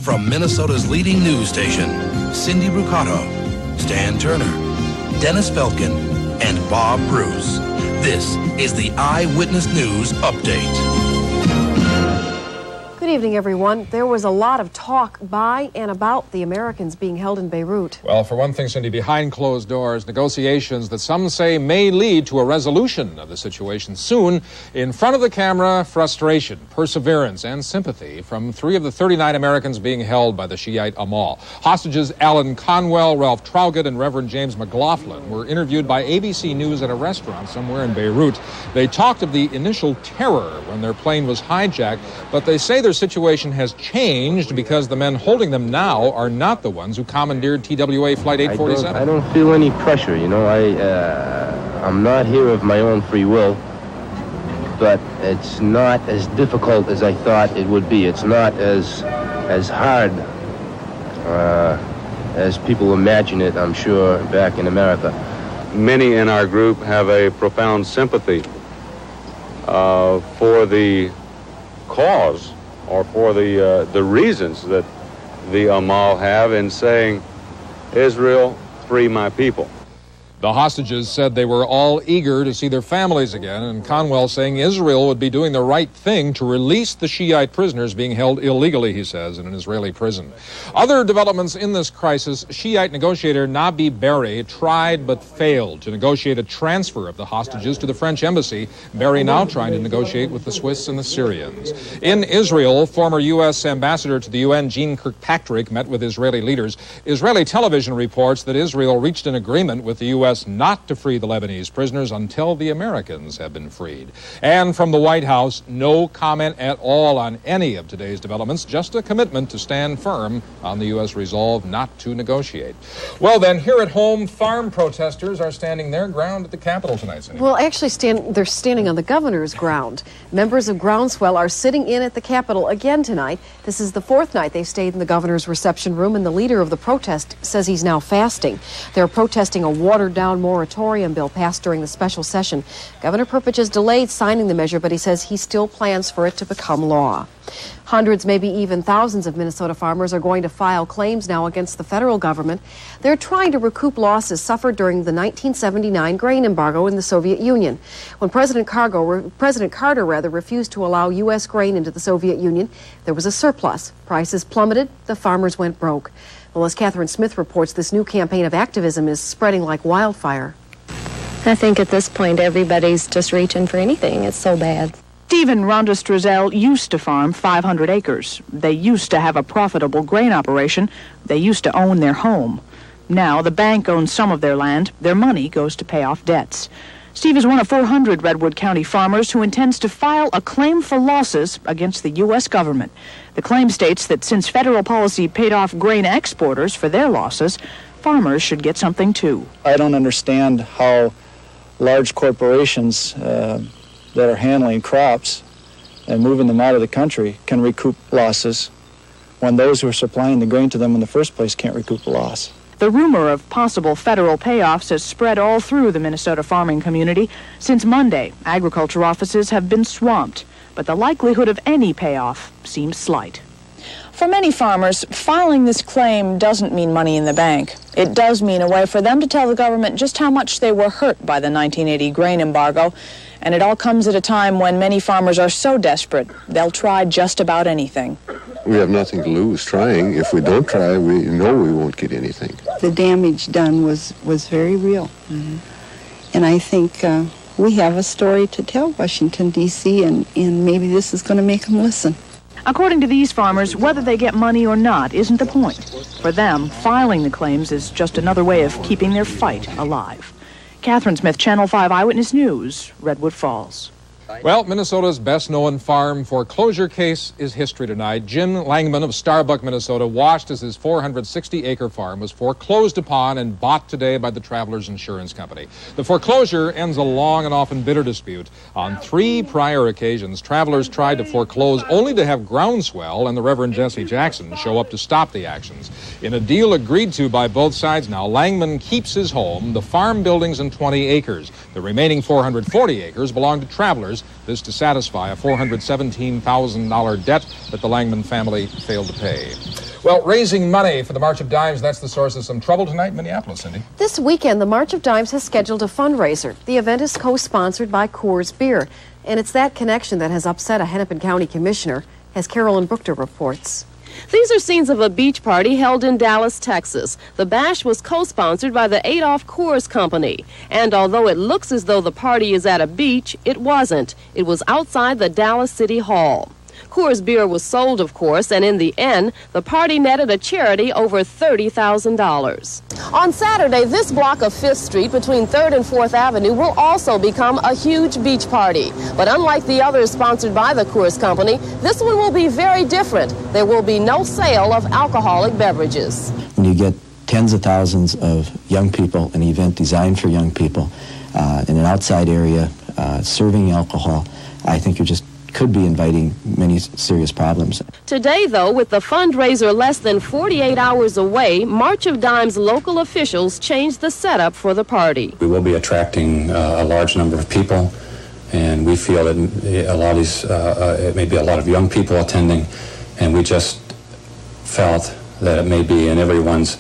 From Minnesota's leading news station, Cindy Brucato, Stan Turner, Dennis Felkin, and Bob Bruce. This is the Eyewitness News Update. Good evening, everyone. There was a lot of talk by and about the Americans being held in Beirut. Well, for one thing, Cindy, behind closed doors, negotiations that some say may lead to a resolution of the situation soon. In front of the camera, frustration, perseverance, and sympathy from 3 of the 39 Americans being held by the Shiite Amal. Hostages Alan Conwell, Ralph Traugott, and Reverend James McLaughlin were interviewed by ABC News at a restaurant somewhere in Beirut. They talked of the initial terror when their plane was hijacked, but they say their situation has changed because the men holding them now are not the ones who commandeered TWA Flight 847. I don't feel any pressure, you know. I'm not here of my own free will, but it's not as difficult as I thought it would be. It's not as hard as people imagine it, I'm sure, back in America. Many in our group have a profound sympathy for the cause or for the reasons that the Amal have in saying, Israel, free my people. The hostages said they were all eager to see their families again, and Conwell saying Israel would be doing the right thing to release the Shiite prisoners being held illegally, he says, in an Israeli prison. Other developments in this crisis, Shiite negotiator Nabi Berri tried but failed to negotiate a transfer of the hostages to the French embassy. Berri now trying to negotiate with the Swiss and the Syrians. In Israel, former U.S. ambassador to the UN, Jean Kirkpatrick, met with Israeli leaders. Israeli television reports that Israel reached an agreement with the U.S. not to free the Lebanese prisoners until the Americans have been freed. And from the White House, no comment at all on any of today's developments, just a commitment to stand firm on the U.S. resolve not to negotiate. Well, then, here at home, farm protesters are standing their ground at the Capitol tonight, Cindy. Well, actually, they're standing on the governor's ground. Members of Groundswell are sitting in at the Capitol again tonight. This is the 4th night they've stayed in the governor's reception room, and the leader of the protest says he's now fasting. They're protesting a watered-down moratorium bill passed during the special session. Governor Perpich has delayed signing the measure, but he says he still plans for it to become law. Hundreds, maybe even thousands of Minnesota farmers are going to file claims now against the federal government. They're trying to recoup losses suffered during the 1979 grain embargo in the Soviet Union. When President Carter refused to allow U.S. grain into the Soviet Union, there was a surplus. Prices plummeted. The farmers went broke. Well, as Catherine Smith reports, this new campaign of activism is spreading like wildfire. I think at this point everybody's just reaching for anything. It's so bad. Steve and Rhonda Strazel used to farm 500 acres. They used to have a profitable grain operation. They used to own their home. Now the bank owns some of their land. Their money goes to pay off debts. Steve is one of 400 Redwood County farmers who intends to file a claim for losses against the U.S. government. The claim states that since federal policy paid off grain exporters for their losses, farmers should get something too. I don't understand how large corporations that are handling crops and moving them out of the country can recoup losses when those who are supplying the grain to them in the first place can't recoup the loss. The rumor of possible federal payoffs has spread all through the Minnesota farming community. Since Monday, agriculture offices have been swamped, but the likelihood of any payoff seems slight. For many farmers, filing this claim doesn't mean money in the bank. It does mean a way for them to tell the government just how much they were hurt by the 1980 grain embargo. And it all comes at a time when many farmers are so desperate, they'll try just about anything. We have nothing to lose trying. If we don't try, we know we won't get anything. The damage done was very real. Mm-hmm. And I think we have a story to tell Washington, D.C., and maybe this is going to make them listen. According to these farmers, whether they get money or not isn't the point. For them, filing the claims is just another way of keeping their fight alive. Catherine Smith, Channel 5 Eyewitness News, Redwood Falls. Well, Minnesota's best-known farm foreclosure case is history tonight. Jim Langman of Starbuck, Minnesota, watched as his 460-acre farm was foreclosed upon and bought today by the Travelers Insurance Company. The foreclosure ends a long and often bitter dispute. On 3 prior occasions, Travelers tried to foreclose only to have Groundswell and the Reverend Jesse Jackson show up to stop the actions. In a deal agreed to by both sides now, Langman keeps his home, the farm buildings, and 20 acres. The remaining 440 acres belong to Travelers. This to satisfy a $417,000 debt that the Langman family failed to pay. Well, raising money for the March of Dimes, that's the source of some trouble tonight in Minneapolis, Cindy. This weekend, the March of Dimes has scheduled a fundraiser. The event is co-sponsored by Coors Beer, and it's that connection that has upset a Hennepin County commissioner, as Carolyn Bruchter reports. These are scenes of a beach party held in Dallas, Texas. The bash was co-sponsored by the Adolph Coors Company. And although it looks as though the party is at a beach, it wasn't. It was outside the Dallas City Hall. Coors Beer was sold, of course, and in the end, the party netted a charity over $30,000. On Saturday, this block of 5th Street between 3rd and 4th Avenue will also become a huge beach party. But unlike the others sponsored by the Coors Company, this one will be very different. There will be no sale of alcoholic beverages. When you get tens of thousands of young people, an event designed for young people, in an outside area, serving alcohol, I think you're just could be inviting many serious problems. Today, though, with the fundraiser less than 48 hours away, March of Dimes local officials changed the setup for the party. We will be attracting a large number of people, and we feel that a lot of these, it may be a lot of young people attending, and we just felt that it may be in everyone's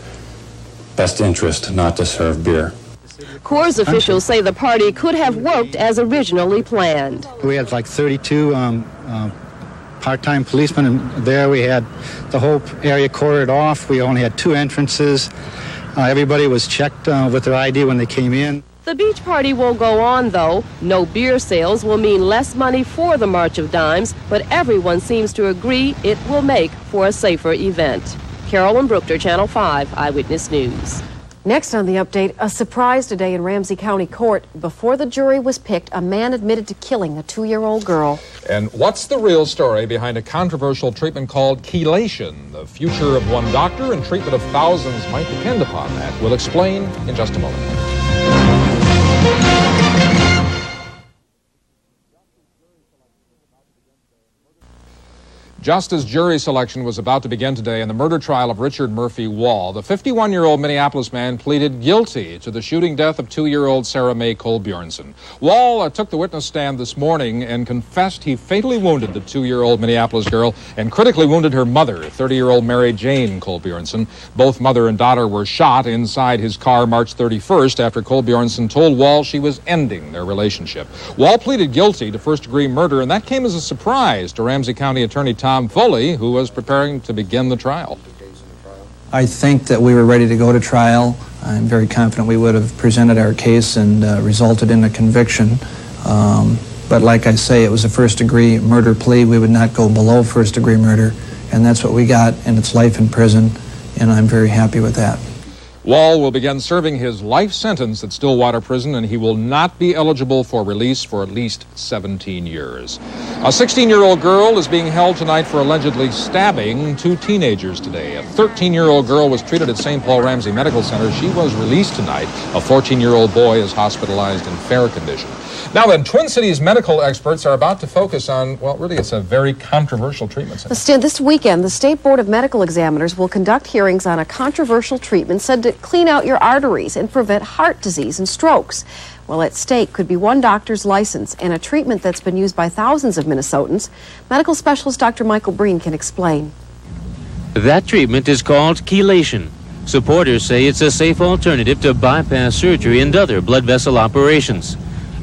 best interest not to serve beer. Coors officials say the party could have worked as originally planned. We had like 32 part-time policemen there. We had the whole area cordoned off. We only had 2 entrances. Everybody was checked with their ID when they came in. The beach party will go on, though. No beer sales will mean less money for the March of Dimes, but everyone seems to agree it will make for a safer event. Carolyn Bruchter, Channel 5 Eyewitness News. Next on the update, a surprise today in Ramsey County Court. Before the jury was picked, a man admitted to killing a 2-year-old girl. And what's the real story behind a controversial treatment called chelation? The future of one doctor and treatment of thousands might depend upon that. We'll explain in just a moment. Just as jury selection was about to begin today in the murder trial of Richard Murphy Wall, the 51-year-old Minneapolis man pleaded guilty to the shooting death of 2-year-old Sarah Mae Kolbjornsen. Wall took the witness stand this morning and confessed he fatally wounded the 2-year-old Minneapolis girl and critically wounded her mother, 30-year-old Mary Jane Kolbjornsen. Both mother and daughter were shot inside his car March 31st after Kolbjornsen told Wall she was ending their relationship. Wall pleaded guilty to first-degree murder, and that came as a surprise to Ramsey County Attorney Tom Foley, who was preparing to begin the trial. I think that we were ready to go to trial. I'm very confident we would have presented our case and resulted in a conviction. But like I say, it was a first-degree murder plea. We would not go below first-degree murder, and that's what we got, and it's life in prison, and I'm very happy with that. Wall will begin serving his life sentence at Stillwater Prison, and he will not be eligible for release for at least 17 years. A 16-year-old girl is being held tonight for allegedly stabbing 2 teenagers today. A 13-year-old girl was treated at St. Paul Ramsey Medical Center. She was released tonight. A 14-year-old boy is hospitalized in fair condition. Now then, Twin Cities medical experts are about to focus on, well, really, it's a very controversial treatment. This weekend, the State Board of Medical Examiners will conduct hearings on a controversial treatment said to clean out your arteries and prevent heart disease and strokes. Well, at stake could be one doctor's license and a treatment that's been used by thousands of Minnesotans. Medical specialist Dr. Michael Breen can explain. That treatment is called chelation. Supporters say it's a safe alternative to bypass surgery and other blood vessel operations.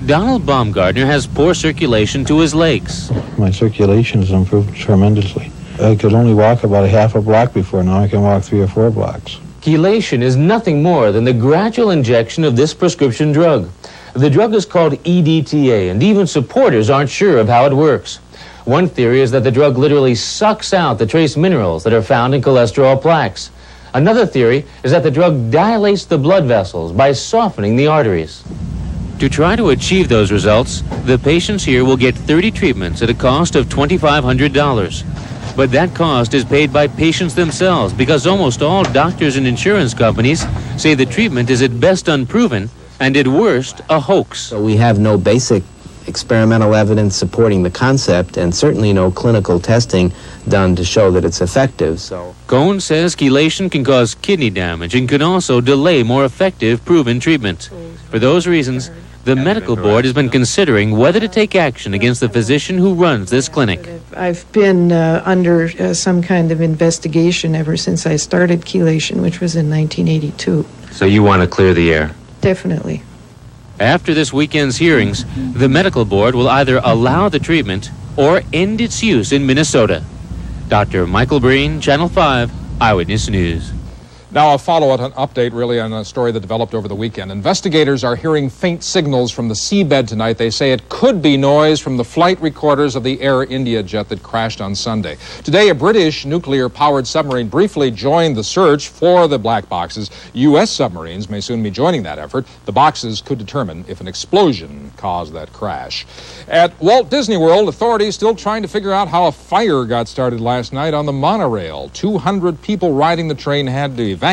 Donald Baumgartner has poor circulation to his legs. My circulation has improved tremendously. I could only walk about a half a block before. Now I can walk 3 or 4 blocks. Chelation is nothing more than the gradual injection of this prescription drug. The drug is called EDTA, and even supporters aren't sure of how it works. One theory is that the drug literally sucks out the trace minerals that are found in cholesterol plaques. Another theory is that the drug dilates the blood vessels by softening the arteries. To try to achieve those results, the patients here will get 30 treatments at a cost of $2,500. But that cost is paid by patients themselves because almost all doctors and insurance companies say the treatment is at best unproven and at worst a hoax. So we have no basic experimental evidence supporting the concept and certainly no clinical testing done to show that it's effective. Cohn says chelation can cause kidney damage and can also delay more effective proven treatment. For those reasons, The medical board has been considering whether to take action against the physician who runs this clinic. I've been under some kind of investigation ever since I started chelation, which was in 1982. So you want to clear the air? Definitely. After this weekend's hearings, the medical board will either allow the treatment or end its use in Minnesota. Dr. Michael Breen, Channel 5, Eyewitness News. Now a follow-up update really on a story that developed over the weekend. Investigators are hearing faint signals from the seabed tonight. They say it could be noise from the flight recorders of the Air India jet that crashed on Sunday. Today, a British nuclear-powered submarine briefly joined the search for the black boxes. U.S. submarines may soon be joining that effort. The boxes could determine if an explosion caused that crash. At Walt Disney World, authorities still trying to figure out how a fire got started last night on the monorail. 200 people riding the train had to evacuate.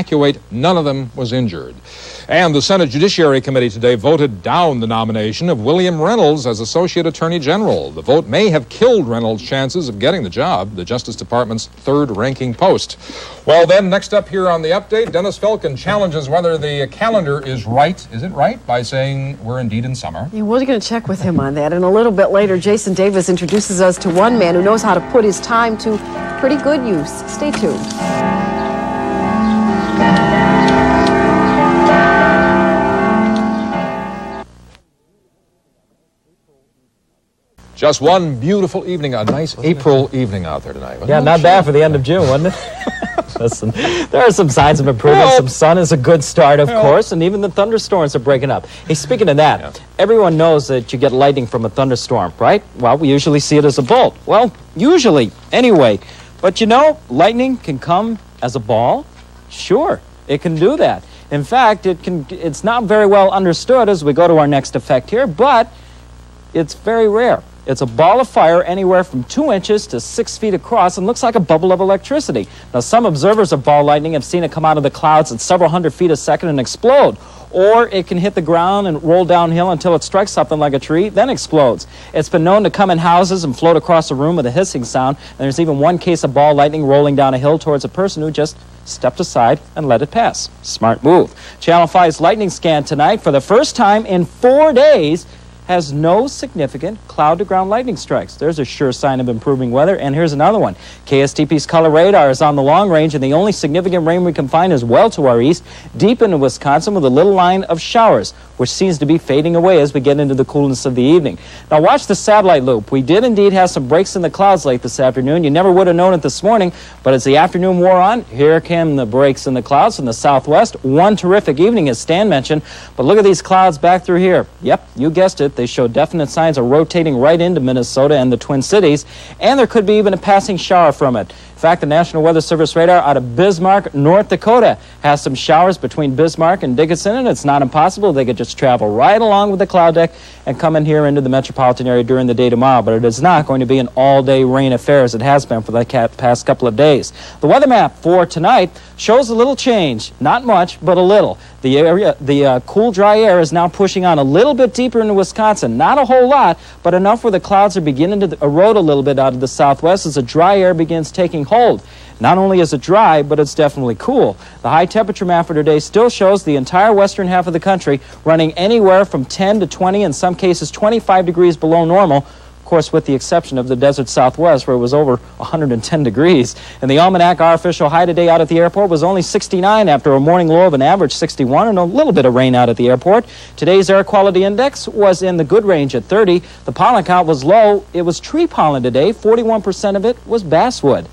None of them was injured. And the Senate Judiciary Committee today voted down the nomination of William Reynolds as Associate Attorney General. The vote may have killed Reynolds' chances of getting the job, the Justice Department's third-ranking post. Well, then, next up here on the update, Dennis Felkin challenges whether the calendar is right. Is it right? By saying we're indeed in summer. Yeah, we're going to check with him on that. And a little bit later, Jason Davis introduces us to one man who knows how to put his time to pretty good use. Stay tuned. Just one beautiful evening, a nice April evening out there tonight. Yeah, not bad for the end of June, wasn't it? Listen, there are some signs of improvement. Some sun is a good start, of course, and even the thunderstorms are breaking up. Hey, speaking of that, everyone knows that you get lightning from a thunderstorm, right? Well, we usually see it as a bolt. Well, usually, anyway. But you know, lightning can come as a ball. Sure, it can do that. In fact, it's not very well understood as we go to our next effect here, but it's very rare. It's a ball of fire anywhere from 2 inches to 6 feet across and looks like a bubble of electricity. Now, some observers of ball lightning have seen it come out of the clouds at several hundred feet a second and explode. Or it can hit the ground and roll downhill until it strikes something like a tree, then explodes. It's been known to come in houses and float across a room with a hissing sound. And there's even one case of ball lightning rolling down a hill towards a person who just stepped aside and let it pass. Smart move. Channel 5's lightning scan tonight, for the first time in 4 days, has no significant cloud-to-ground lightning strikes. There's a sure sign of improving weather. And here's another one. KSTP's color radar is on the long range, and the only significant rain we can find is well to our east, deep into Wisconsin, with a little line of showers, which seems to be fading away as we get into the coolness of the evening. Now watch the satellite loop. We did indeed have some breaks in the clouds late this afternoon. You never would have known it this morning, but as the afternoon wore on, here came the breaks in the clouds from the southwest. One terrific evening, as Stan mentioned, but look at these clouds back through here. Yep, you guessed it. They show definite signs of rotating right into Minnesota and the Twin Cities, and there could be even a passing shower from it. In fact, the National Weather Service radar out of Bismarck, North Dakota, has some showers between Bismarck and Dickinson, and it's not impossible they could just travel right along with the cloud deck and come in here into the metropolitan area during the day tomorrow. But it is not going to be an all-day rain affair as it has been for the past couple of days. The weather map for tonight shows a little change. Not much, but a little. The cool, dry air is now pushing on a little bit deeper into Wisconsin. Not a whole lot, but enough where the clouds are beginning to erode a little bit out of the southwest as the dry air begins taking hold. Not only is it dry, but it's definitely cool. The high temperature map for today still shows the entire western half of the country running anywhere from 10 to 20, in some cases 25 degrees below normal. Of course, with the exception of the desert southwest, where it was over 110 degrees. In the almanac, our official high today out at the airport was only 69 after a morning low of an average 61 and a little bit of rain out at the airport. Today's air quality index was in the good range at 30. The pollen count was low. It was tree pollen today. 41% of it was basswood.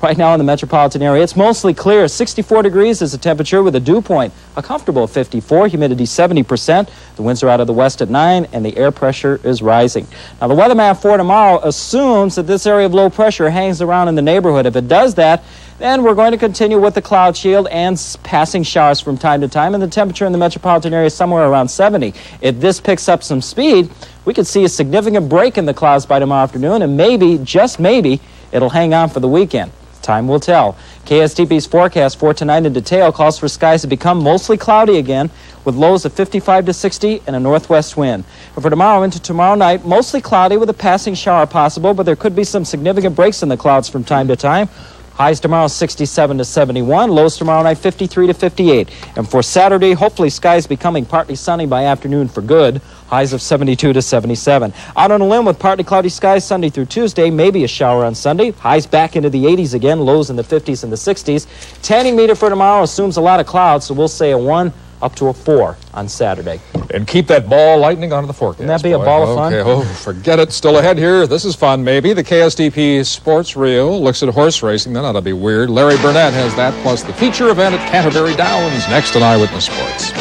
Right now in the metropolitan area, it's mostly clear. 64 degrees is the temperature with a dew point, a comfortable 54, humidity 70%. The winds are out of the west at 9, and the air pressure is rising. Now, the weather map for tomorrow assumes that this area of low pressure hangs around in the neighborhood. If it does that, then we're going to continue with the cloud shield and passing showers from time to time, and the temperature in the metropolitan area is somewhere around 70. If this picks up some speed, we could see a significant break in the clouds by tomorrow afternoon, and maybe, just maybe, it'll hang on for the weekend. Time will tell. KSTP's forecast for tonight in detail calls for skies to become mostly cloudy again, with lows of 55 to 60 and a northwest wind. And for tomorrow into tomorrow night, mostly cloudy with a passing shower possible, but there could be some significant breaks in the clouds from time to time. Highs tomorrow 67 to 71, lows tomorrow night 53 to 58. And for Saturday, hopefully skies becoming partly sunny by afternoon for good. highs of 72 to 77. Out on a limb with partly cloudy skies Sunday through Tuesday, maybe a shower on Sunday. Highs back into the 80s again, lows in the 50s and the 60s. Tanning meter for tomorrow assumes a lot of clouds, so we'll say a 1 up to a 4 on Saturday. And keep that ball lightning onto the forecast. Wouldn't that be a ball of fun? Okay. Oh, forget it. Still ahead here. This is fun, maybe. The KSTP Sports Reel looks at horse racing. That ought to be weird. Larry Burnett has that, plus the feature event at Canterbury Downs next on Eyewitness Sports.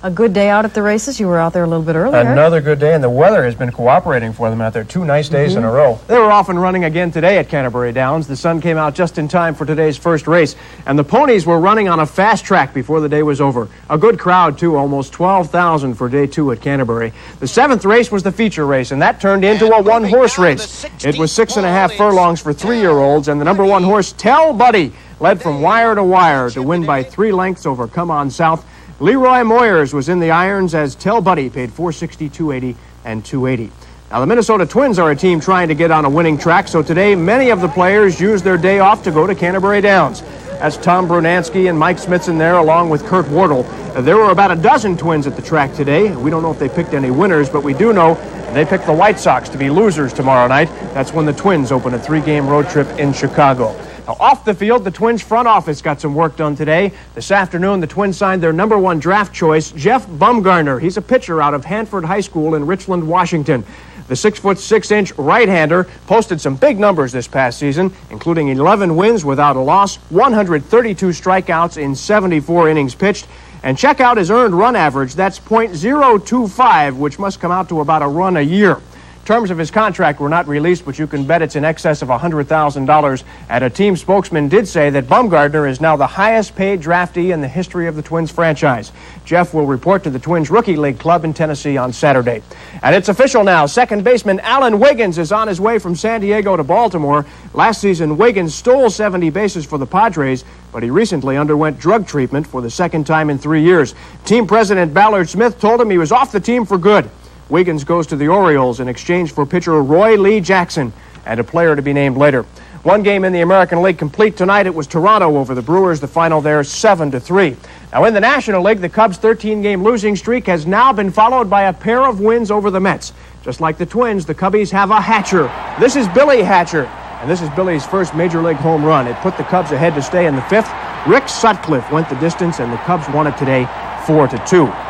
A good day out at the races. You were out there a little bit earlier. Another good day, and the weather has been cooperating for them out there. 2 nice days in a row. They were off and running again today at Canterbury Downs. The sun came out just in time for today's first race, and the ponies were running on a fast track before the day was over. A good crowd, too, almost 12,000 for day 2 at Canterbury. The 7th race was the feature race, and that turned into a one-horse race. It was 6.5 furlongs for 3-year-olds, and the number 1 horse, Tell Buddy, led from wire to wire to win by 3 lengths over Come On South. Leroy Moyers was in the irons as Tell Buddy paid $460, $280, and $280. Now, the Minnesota Twins are a team trying to get on a winning track, so today many of the players used their day off to go to Canterbury Downs. That's Tom Brunansky and Mike Smithson there, along with Kurt Wardle. There were about a dozen Twins at the track today. We don't know if they picked any winners, but we do know they picked the White Sox to be losers tomorrow night. That's when the Twins open a 3-game road trip in Chicago. Now, off the field, the Twins front office got some work done today. This afternoon, the Twins signed their number 1 draft choice, Jeff Bumgarner. He's a pitcher out of Hanford High School in Richland, Washington. The 6'6" right-hander posted some big numbers this past season, including 11 wins without a loss, 132 strikeouts in 74 innings pitched. And check out his earned run average. That's .025, which must come out to about a run a year. Terms of his contract were not released, but you can bet it's in excess of $100,000. And a team spokesman did say that Bumgarner is now the highest-paid draftee in the history of the Twins franchise. Jeff will report to the Twins Rookie League Club in Tennessee on Saturday. And it's official now. Second baseman Alan Wiggins is on his way from San Diego to Baltimore. Last season, Wiggins stole 70 bases for the Padres, but he recently underwent drug treatment for the second time in 3 years. Team president Ballard Smith told him he was off the team for good. Wiggins goes to the Orioles in exchange for pitcher Roy Lee Jackson and a player to be named later. One game in the American League complete tonight. It was Toronto over the Brewers. The final there 7-3. Now in the National League, the Cubs' 13-game losing streak has now been followed by a pair of wins over the Mets. Just like the Twins, the Cubbies have a Hatcher. This is Billy Hatcher, and this is Billy's first Major League home run. It put the Cubs ahead to stay in the 5th. Rick Sutcliffe went the distance, and the Cubs won it today 4-2.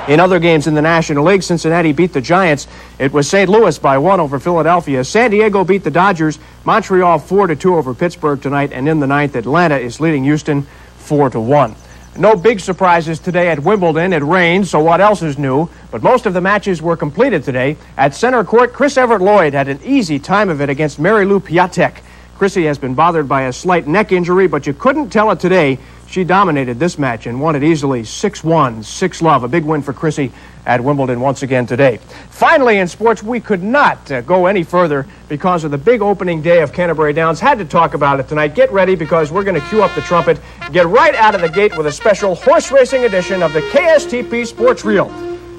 In other games in the National League, Cincinnati beat the Giants. It was St. Louis by 1 over Philadelphia. San Diego beat the Dodgers. Montreal 4-2 over Pittsburgh tonight. And in the 9th, Atlanta is leading Houston 4-1. No big surprises today at Wimbledon. It rained, so what else is new? But most of the matches were completed today. At center court, Chris Everett Lloyd had an easy time of it against Mary Lou Piatek. Chrissy has been bothered by a slight neck injury, but you couldn't tell it today. She dominated this match and won it easily 6-1, 6-love. A big win for Chrissy at Wimbledon once again today. Finally, in sports, we could not go any further because of the big opening day of Canterbury Downs. Had to talk about it tonight. Get ready because we're going to cue up the trumpet, get right out of the gate with a special horse racing edition of the KSTP Sports Reel.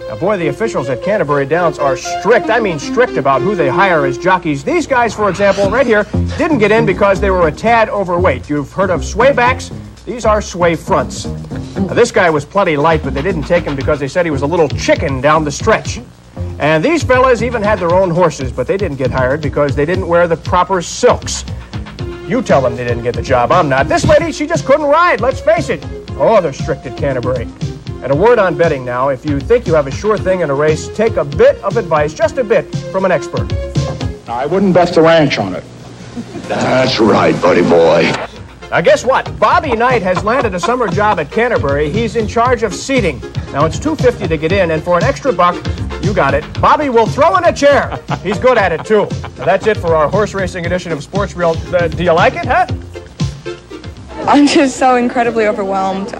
Now, boy, the officials at Canterbury Downs are strict. I mean strict about who they hire as jockeys. These guys, for example, right here, didn't get in because they were a tad overweight. You've heard of swaybacks? These are sway fronts. Now, this guy was plenty light, but they didn't take him because they said he was a little chicken down the stretch. And these fellas even had their own horses, but they didn't get hired because they didn't wear the proper silks. You tell them they didn't get the job. I'm not. This lady, she just couldn't ride. Let's face it. Oh, they're strict at Canterbury. And a word on betting now. If you think you have a sure thing in a race, take a bit of advice, just a bit, from an expert. I wouldn't bet the ranch on it. That's right, buddy boy. Now, guess what? Bobby Knight has landed a summer job at Canterbury. He's in charge of seating. Now, it's $2.50 to get in, and for an extra buck, you got it, Bobby will throw in a chair. He's good at it, too. Now, that's it for our horse racing edition of Sports Reel. Do you like it, huh? I'm just so incredibly overwhelmed.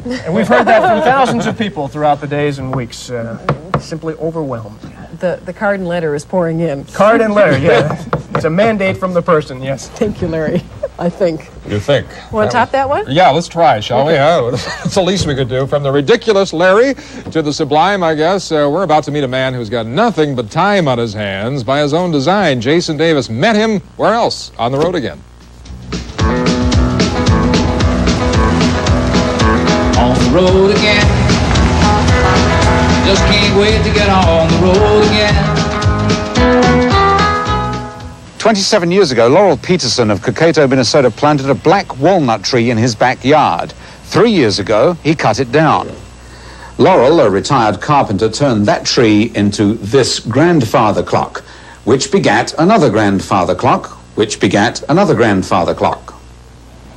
And we've heard that from thousands of people throughout the days and weeks. Simply overwhelmed. The card and letter is pouring in. Card and letter, yeah. It's a mandate from the person, yes. Thank you, Larry. I think. You think? Want to top that one? Yeah, let's try, shall we? Yeah, that's the least we could do. From the ridiculous Larry to the sublime, I guess, we're about to meet a man who's got nothing but time on his hands by his own design. Jason Davis met him, where else? On the road again. road again. Just can't wait to get on the road again. 27 years ago, Laurel Peterson of Cokato, Minnesota, planted a black walnut tree in his backyard. 3 years ago, he cut it down. Laurel, a retired carpenter, turned that tree into this grandfather clock, which begat another grandfather clock, which begat another grandfather clock.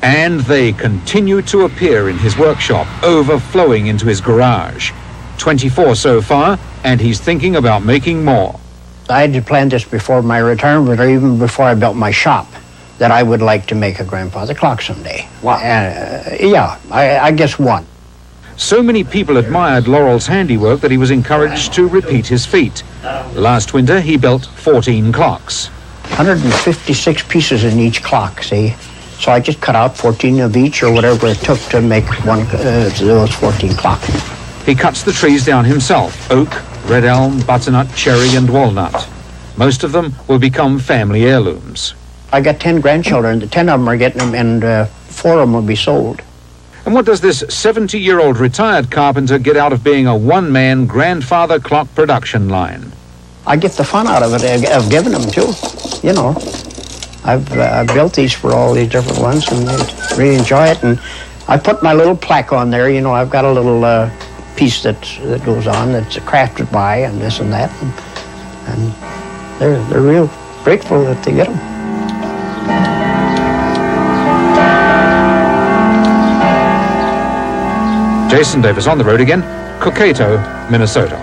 And they continue to appear in his workshop, overflowing into his garage. 24 so far, and he's thinking about making more. I had planned this before my retirement, or even before I built my shop, that I would like to make a grandfather clock someday. Wow. Yeah, I guess one. So many people admired Laurel's handiwork that he was encouraged to repeat his feat. Last winter, he built 14 clocks. 156 pieces in each clock, see? So I just cut out 14 of each, or whatever it took to make those 14 clocks. He cuts the trees down himself: oak, red elm, butternut, cherry, and walnut. Most of them will become family heirlooms. I got 10 grandchildren. 10 of them are getting them, and 4 of them will be sold. And what does this 70-year-old retired carpenter get out of being a one-man grandfather clock production line? I get the fun out of it, of giving them, too. You know, I've built these for all these different ones, and they really enjoy it. And I put my little plaque on there. You know, I've got a little piece that goes on that's crafted by, and this and that. And they're real grateful that they get them. Jason Davis on the road again, Cokato, Minnesota.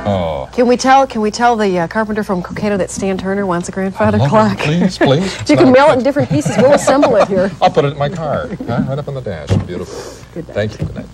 Oh. Can we tell the carpenter from Cokato that Stan Turner wants a grandfather clock? Please, please. So you can mail it in different pieces. We'll assemble it here. I'll put it in my car, right up on the dash. Beautiful. Good night. Thank you. Good night.